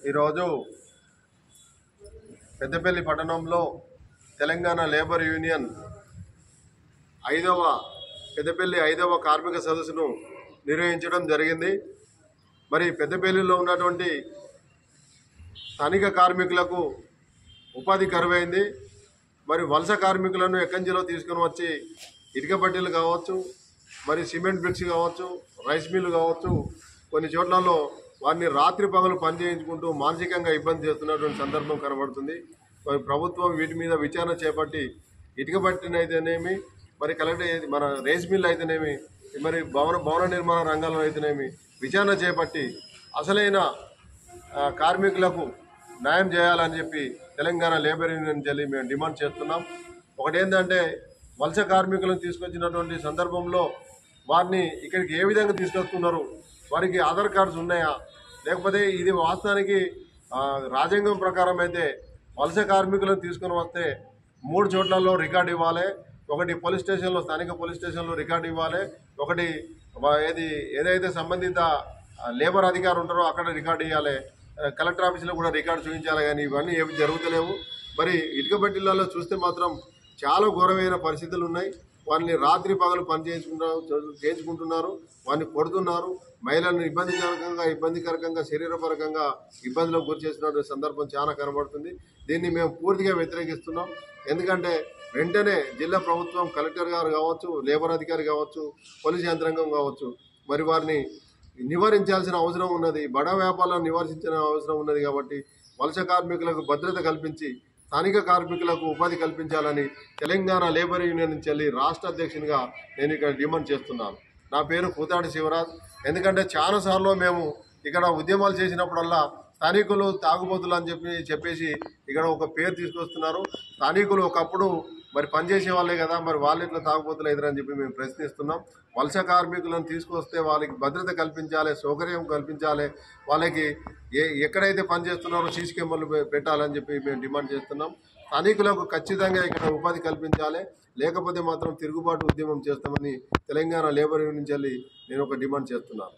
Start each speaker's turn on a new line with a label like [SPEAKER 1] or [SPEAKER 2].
[SPEAKER 1] ఈరోజు పెద్దపల్లి పట్టణంలో Telangana labour union Peddapalli 5వ కార్మిక సదస్సును నిర్వహించడం జరిగింది. మరి పెద్దపల్లిలో ఉన్నటువంటి స్థానిక కార్మికులకు ఉపాధి కరువైంది. మరి వలస కార్మికులను ఎక్కంజిలో తీసుకొని వచ్చి ఇటుక బట్టీలు కావచ్చు, మరి సిమెంట్ బ్రిక్స్ కావచ్చు, రైస్ మిల్లు కావచ్చు, కొన్ని చోట్లలో వారిని రాత్రి పగలు పనిచేయించుకుంటూ మానసికంగా ఇబ్బంది చేస్తున్నటువంటి సందర్భం కనబడుతుంది. మరి ప్రభుత్వం వీటి మీద విచారణ చేపట్టి ఇటుక బట్టిని అయితేనేమి, మరి కలెక్టర్ మన రైస్ మిల్ అయితేనేమి, మరి భవన నిర్మాణ రంగాల్లో అయితేనేమి విచారణ చేపట్టి అసలైన కార్మికులకు న్యాయం చేయాలని చెప్పి తెలంగాణ లేబర్ యూనియన్ చెల్లి మేము డిమాండ్ చేస్తున్నాం. ఒకటేంటంటే వలస కార్మికులను తీసుకొచ్చినటువంటి సందర్భంలో వారిని ఇక్కడికి ఏ విధంగా తీసుకొస్తున్నారు, వారికి ఆధార్ కార్డ్స్ ఉన్నాయా, లేకపోతే ఇది వాస్తవానికి రాజ్యాంగం ప్రకారం అయితే వలస కార్మికులను తీసుకొని వస్తే 3 చోట్లలో రికార్డు ఇవ్వాలి. ఒకటి పోలీస్ స్టేషన్లో, స్థానిక పోలీస్ స్టేషన్లో రికార్డు ఇవ్వాలి. ఒకటి ఏదైతే సంబంధిత లేబర్ అధికారులు ఉంటారో అక్కడ రికార్డు ఇవ్వాలి. కలెక్టర్ ఆఫీసులో కూడా రికార్డు చూపించాలి. కానీ ఇవన్నీ ఏమి జరుగుతలేవు. మరి ఇటుక బట్టీలలో చూస్తే మాత్రం చాలా ఘోరమైన పరిస్థితులు ఉన్నాయి. వారిని రాత్రి పగలు పని చేయించుకుంటున్నారు, వారిని కొడుతున్నారు. మహిళలను ఇబ్బందికరంగా శరీరపరకంగా ఇబ్బందులకు గురి చేస్తున్నటువంటి సందర్భం చాలా కనబడుతుంది. దీన్ని మేము పూర్తిగా వ్యతిరేకిస్తున్నాం. ఎందుకంటే వెంటనే జిల్లా ప్రభుత్వం, కలెక్టర్ గారు కావచ్చు, లేబర్ అధికారి కావచ్చు, పోలీస్ యంత్రాంగం కావచ్చు, మరి వారిని నివారించాల్సిన అవసరం ఉన్నది. బడా వ్యాపారాలను నివారించిన అవసరం ఉన్నది. కాబట్టి వలస కార్మికులకు భద్రత కల్పించి స్థానిక కార్మికులకు ఉపాధి కల్పించాలని తెలంగాణ లేబర్ యూనియన్ నుంచి రాష్ట్ర అధ్యక్షునిగా నేను ఇక్కడ డిమాండ్ చేస్తున్నాను. నా పేరు కూతాడి శివరాజ్. ఎందుకంటే చాలాసార్లు మేము ఇక్కడ ఉద్యమాలు చేసినప్పుడల్లా స్థానికులు తాగుబోతులు అని చెప్పేసి ఇక్కడ ఒక పేరు తీసుకొస్తున్నారు. స్థానికులు ఒకప్పుడు మరి పనిచేసే వాళ్ళే కదా, మరి వాళ్ళు ఇట్లా తాగుబోతులు అవుతారని చెప్పి మేము ప్రశ్నిస్తున్నాం. వలస కార్మికులను తీసుకొస్తే వాళ్ళకి భద్రత కల్పించాలి, సౌకర్యం కల్పించాలి. వాళ్ళకి ఎక్కడైతే పనిచేస్తున్నారో సీసీ కెమెరాలు పెట్టాలని చెప్పి మేము డిమాండ్ చేస్తున్నాం. స్థానికులకు ఖచ్చితంగా ఇక్కడ ఉపాధి కల్పించాలి. లేకపోతే మాత్రం తిరుగుబాటు ఉద్యమం చేస్తామని తెలంగాణ లేబర్ యూనియన్ నుంచి నేను ఒక డిమాండ్ చేస్తున్నాను.